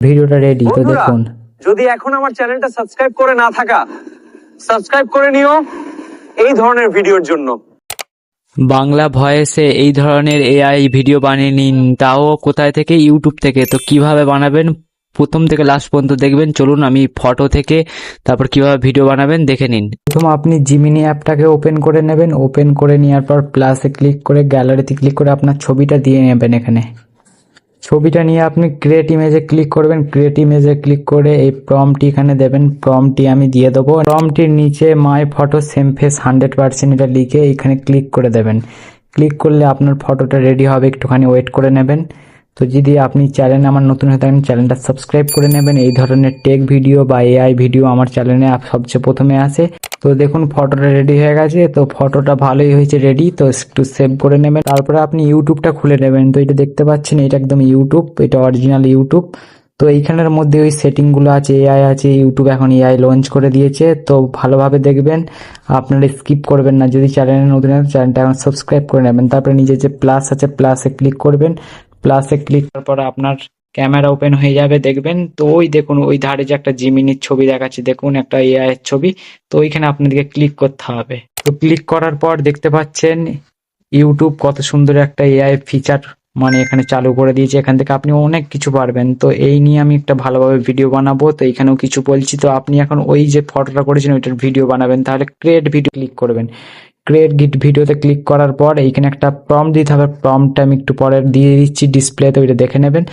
ভিডিওটা রেডি, তো বন্ধুরা, দেখুন। যদি এখন আমার চ্যানেলটা সাবস্ক্রাইব করে না থাকা, সাবস্ক্রাইব করে নিও এই ধরনের ভিডিওর জন্য। বাংলা ভয়েসে এই ধরনের এআই ভিডিও বানিয়ে নিন, তাও কোথায় থেকে? ইউটিউব থেকে। তো কিভাবে বানাবেন প্রথম থেকে লাস্ট পর্যন্ত দেখবেন। চলুন আমি ফটো থেকে তারপর কিভাবে ভিডিও বানাবেন দেখে নিন। প্রথম আপনি জিমিনি অ্যাপটাকে ওপেন করে নেবেন। ওপেন করে নেওয়ার পর প্লাসে ক্লিক করে গ্যালারিতে ক্লিক করে আপনার ছবিটা দিয়ে নেবেন। এখানে ছবিটা নিয়ে আপনি ক্রিয়েট ইমেজে ক্লিক করবেন। ক্রিয়েট ইমেজে ক্লিক করে এই প্রম্পটটি এখানে দেবেন। প্রম্পটটি আমি দিয়ে দেবো। প্রম্পটটির নিচে মাই ফটো সেম ফেস 100% এটা লিখে এখানে ক্লিক করে দেবেন। ক্লিক করলে আপনার ফটোটা রেডি হবে, একটুখানি ওয়েট করে নেবেন। তো যদি আপনি চ্যানেলে আমার নতুন হয়ে থাকেন, চ্যানেলটা সাবস্ক্রাইব করে নেবেন। এই ধরনের টেক ভিডিও বা এআই ভিডিও আমার চ্যানেলে সবচেয়ে প্রথমে আসে। তো দেখুন ফটোটা রেডি হয়ে গেছে। তো ফটোটা ভালোই হয়েছে রেডি। তো একটু সেভ করে নেবেন। তারপরে আপনি ইউটিউবটা খুলে নেবেন। তো এটা দেখতে পাচ্ছেন, এটা একদম ইউটিউব, এটা অরিজিনাল ইউটিউব। তো এইখানের মধ্যে ওই সেটিংগুলো আছে, এআই আছে। ইউটিউব এখন এআই লঞ্চ করে দিয়েছে, তো ভালোভাবে দেখবেন, আপনারা স্কিপ করবেন না। যদি চ্যানেলে নতুন হয় চ্যানেলটা এখন সাবস্ক্রাইব করে নেবেন। তারপরে নিচে যে প্লাস আছে, প্লাসে ক্লিক করবেন। প্লাসে ক্লিক করার পর আপনার ক্যামেরা ওপেন হয়ে যাবে, দেখবেন। তো ওই দেখুন ওই ধারে যে একটা জিমিনির ছবি দেখাচ্ছে, দেখুন একটা এআই এর ছবি। তো ওইখানে আপনাদেরকে ক্লিক করতে হবে। তো ক্লিক করার পর দেখতে পাচ্ছেন ইউটিউব কত সুন্দর একটা এআই ফিচার মানে এখানে চালু করে দিয়েছে। এখান থেকে আপনি অনেক কিছু পারবেন। তো এই নিয়ে আমি একটা ভালোভাবে ভিডিও বানাবো। তো এখানেও কিছু বলছি। তো আপনি এখন ওই যে ফটোটা করেছেন ওইটার ভিডিও বানাবেন, তাহলে ক্রিয়েট ভিডিও ক্লিক করবেন। ক্রিয়েট ভিডিওতে ক্লিক করার পর এইখানে একটা প্রম্পট দিতে হবে। প্রম্পটটা আমি একটু পরে দিয়ে দিচ্ছি ডিসপ্লেতে, ওইটা দেখে নেবেন।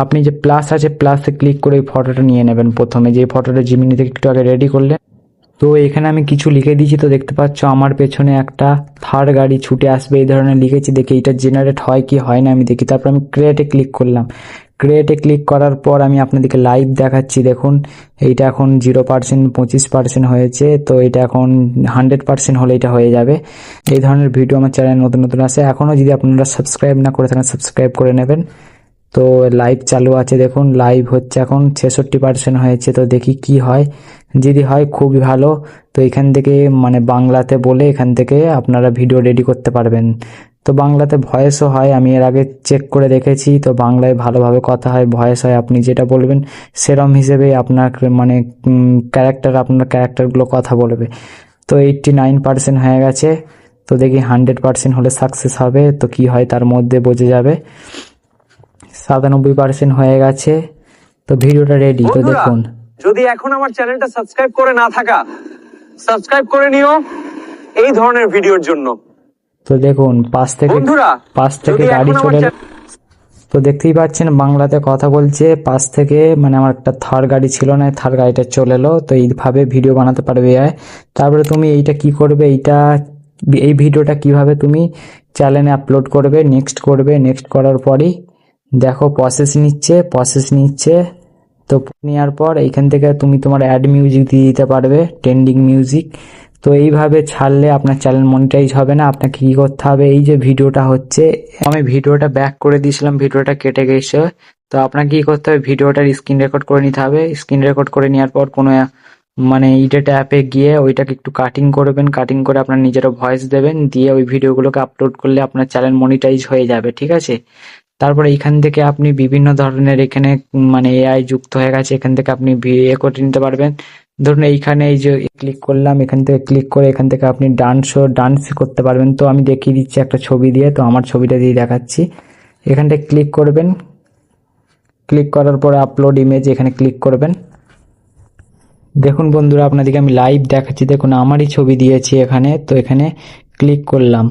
আপনি যে প্লাস আছে প্লাসে ক্লিক করে ওই ফটোটা নিয়ে নেবেন। প্রথমে যে ফটোটা জিমিনি থেকে একটু আগে রেডি করলেন, তো এখানে আমি কিছু লিখে দিয়েছি। তো দেখতে পাচ্ছ আমার পেছনে একটা থার গাড়ি ছুটে আসবে এই ধরনের লিখেছি। দেখি এটা জেনারেট হয় কি হয় না আমি দেখি। তারপর আমি ক্রিয়েটে ক্লিক করলাম। ক্রিয়েটে ক্লিক করার পর আমি আপনাদেরকে লাইভ দেখাচ্ছি। দেখুন এইটা এখন 0% 25% হয়েছে। তো এটা এখন 100% হলে এটা হয়ে যাবে। এই ধরনের ভিডিও আমার চ্যানেলে নতুন নতুন আসে। এখনও যদি আপনারা সাবস্ক্রাইব না করে থাকেন সাবস্ক্রাইব করে নেবেন। তো লাইভ চালু আছে, দেখুন লাইভ হচ্ছে, এখন 66% হয়েছে। তো দেখি কি হয়। যদি হয় খুবই ভালো। তো এখান থেকে মানে বাংলাতে বলে এখান থেকে আপনারা ভিডিও রেডি করতে পারবেন। তো বাংলাতে ভয়েসও হয়, আমি এর আগে চেক করে দেখেছি। তো বাংলায় ভালোভাবে কথা হয়, ভয়েস হয়। আপনি যেটা বলবেন সেরম হিসেবে আপনার মানে আপনার ক্যারেক্টারগুলো কথা বলবে। তো 89% হয়ে গেছে। তো দেখি 100% হলে সাকসেস হবে। তো কি হয় তার মধ্যে বোঝা যাবে। 97% হয়ে গেছে। তো ভিডিওটা রেডি, তো বন্ধুরা, দেখুন। যদি এখন আমার চ্যানেলটা সাবস্ক্রাইব করে না থাকা, সাবস্ক্রাইব করে নিও এই ধরনের ভিডিওর জন্য। তো দেখুন পাশ থেকে বন্ধুরা, যদি গাড়ি এখন আমার চলে এলো। তো দেখতেই পাচ্ছেন বাংলাতে কথা বলছে। পাশ থেকে মানে আমার একটা থার গাড়ি ছিল না, থার গাড়িটা চলে এলো। তো এইভাবে ভিডিও বানাতে পারবে এআই। তারপরে তুমি এইটা কি করবে, এই ভিডিওটা কিভাবে তুমি চ্যানেলে আপলোড করবে, নেক্সট করবে। নেক্সট করার পরই দেখো প্রসেস নিচ্ছে। তো নেওয়ার পর এইখান থেকে তুমি তোমার অ্যাড মিউজিক দিয়ে দিতে পারবে, ট্রেন্ডিং মিউজিক। তো এইভাবে ছাড়লে আপনার চ্যানেল মনিটাইজ হবে না। আপনাকে কি করতে হবে, এই যে ভিডিওটা হচ্ছে, আমি ভিডিওটা ব্যাক করে দিয়েছিলাম, ভিডিওটা কেটে গেছে। তো আপনাকে কি করতে হবে, ভিডিওটার স্ক্রিন রেকর্ড করে নিতে হবে। স্ক্রিন রেকর্ড করে নেওয়ার পর কোনো মানে এডিট অ্যাপে গিয়ে ওইটাকে একটু কাটিং করবেন। কাটিং করে আপনার নিজেরও ভয়েস দেবেন, দিয়ে ওই ভিডিওগুলোকে আপলোড করলে আপনার চ্যানেল মনিটাইজ হয়ে যাবে, ঠিক আছে। তারপরে এইখান থেকে আপনি বিভিন্ন ধরনের এখানে মানে এআই যুক্ত হয়ে গেছে। এখান থেকে আপনি করে নিতে পারবেন। ধরুন এইখানে এই যে ক্লিক করলাম, এখান থেকে ক্লিক করে এখান থেকে আপনি ডান্স করতে পারবেন। তো আমি দেখিয়ে দিচ্ছি একটা ছবি দিয়ে। তো আমার ছবিটা দিয়ে দেখাচ্ছি। এখানটায় ক্লিক করবেন। ক্লিক করার পরে আপলোড ইমেজ এখানে ক্লিক করবেন। দেখুন বন্ধুরা আপনাদেরকে আমি লাইভ দেখাচ্ছি। দেখুন আমারই ছবি দিয়েছি এখানে। তো এখানে ক্লিক করলাম।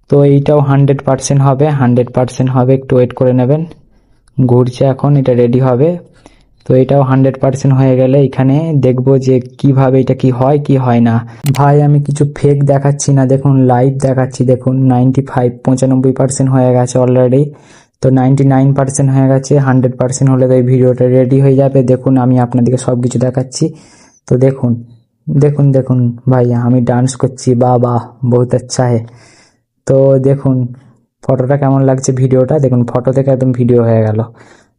তো এইটাও 100% হবে, 100% হবে, একটু ওয়েট করে নেবেন। ঘুরছে এখন, এটা রেডি হবে। তো এটাও 100% হয়ে গেলে এখানে দেখবো যে কিভাবে এটা কি হয় কি হয় না। ভাই আমি কিছু ফেক দেখাচ্ছি না, দেখুন লাইভ দেখাচ্ছি। দেখুন 95% হয়ে গেছে অলরেডি। তো 99% হয়ে গেছে। 100% হলে তো এই ভিডিওটা রেডি হয়ে যাবে। দেখুন আমি আপনাদেরকে সব কিছু দেখাচ্ছি। তো দেখুন দেখুন দেখুন ভাই আমি ডান্স করছি, বাহ বাহ বহুত আচ্ছা है। তো দেখুন ফটোটা কেমন লাগছে, ভিডিওটা দেখুন, ফটো থেকে একদম ভিডিও হয়ে গেল।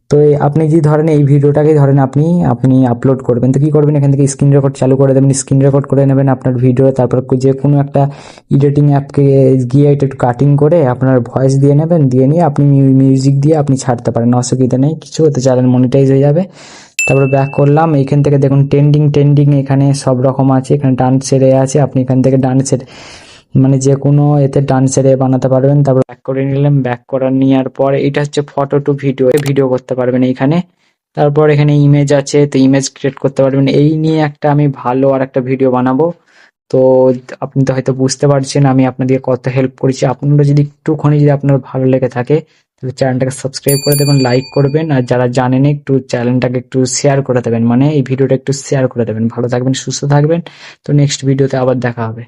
তো আপনি যে ধরেন এই ভিডিওটাকে ধরেন আপনি আপলোড করবেন, তো কি করবেন, এখান থেকে স্ক্রিন রেকর্ড চালু করে দেবেন, স্ক্রিন রেকর্ড করে নেবেন আপনার ভিডিও, তারপর যে কোনো একটা এডিটিং অ্যাপকে গিয়ে একটু কাটিং করে আপনার ভয়েস দিয়ে নেবেন, দিয়ে নিয়ে আপনি মিউজিক দিয়ে আপনি ছাড়তে পারেন, অসুবিধা নেই কিছু, ওতে চ্যানেল মনিটাইজ হয়ে যাবে। তারপর ব্যাক করলাম, এইখান থেকে দেখুন ট্রেন্ডিং এখানে সব রকম আছে, এখানে ডান্সের আছে, আপনি এখান থেকে ডান্সের মানে যে কোনো এতে ডান্সের বানাতে পারবেন। তারপর ব্যাক করে নিলাম, ব্যাক করা নেওয়ার পর এটা হচ্ছে ফটো টু ভিডিও করতে পারবেন এইখানে। তারপর এখানে ইমেজ আছে, তো ইমেজ ক্রিয়েট করতে পারবেন। এই নিয়ে একটা আমি ভালো আর একটা ভিডিও বানাবো। তো আপনি তো হয়তো বুঝতে পারছেন আমি আপনাদেরকে কত হেল্প করেছি। আপনারা যদি একটুখানি যদি আপনার ভালো লেগে থাকে তাহলে চ্যানেলটাকে সাবস্ক্রাইব করে দেবেন, লাইক করবেন, আর যারা জানেন একটু চ্যানেলটাকে একটু শেয়ার করে দেবেন, মানে এই ভিডিওটা একটু শেয়ার করে দেবেন। ভালো থাকবেন, সুস্থ থাকবেন। তো নেক্সট ভিডিওতে আবার দেখা হবে।